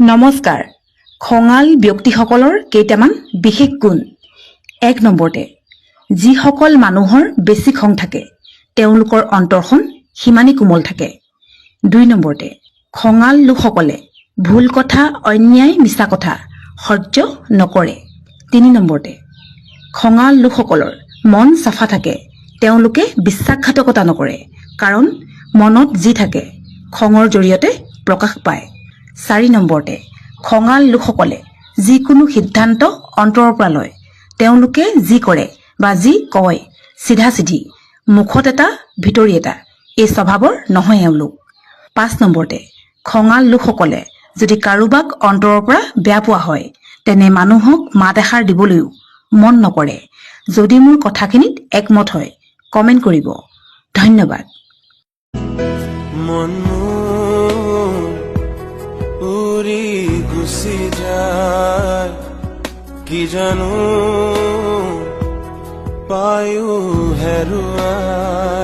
নমস্কাৰ। খঙাল ব্যক্তিসকলৰ কেইটামান বিশেষ গুণ। ১ নম্বৰতে, যিসকল মানুহৰ বেছি খং থাকে তেওঁলোকৰ অন্তৰখন সিমানেই কোমল থাকে। ২ নম্বৰতে, খঙাল লোকসকলে ভুল কথা, অন্যায়, মিছা কথা সহ্য নকৰে। ৩ নম্বৰতে, খঙাল লোকসকলৰ মন চাফা থাকে, তেওঁলোকে বিশ্বাসঘাতকতা নকৰে, কাৰণ মনত যি থাকে খঙৰ জৰিয়তে প্ৰকাশ পায়। ৪ নম্বৰতে, খঙাল লোকসকলে যিকোনো সিদ্ধান্ত অন্তৰৰ পৰা লয়, তেওঁলোকে যি কৰে বা যি কয় চিধা চিধি, মুখত এটা ভিতৰি এটা, এই স্বভাৱৰ নহয় এওঁলোক। ৫ নম্বৰতে, খঙাল লোকসকলে যদি কাৰোবাক অন্তৰৰ পৰা বেয়া পোৱা হয় তেনে মানুহক মাত এষাৰ দিবলৈও মন নকৰে। যদি মোৰ কথাখিনিত একমত হয় কমেণ্ট কৰিব। ধন্যবাদ। উৰি গুচি যায় কি জানো পায়ো হেৰুৱাই।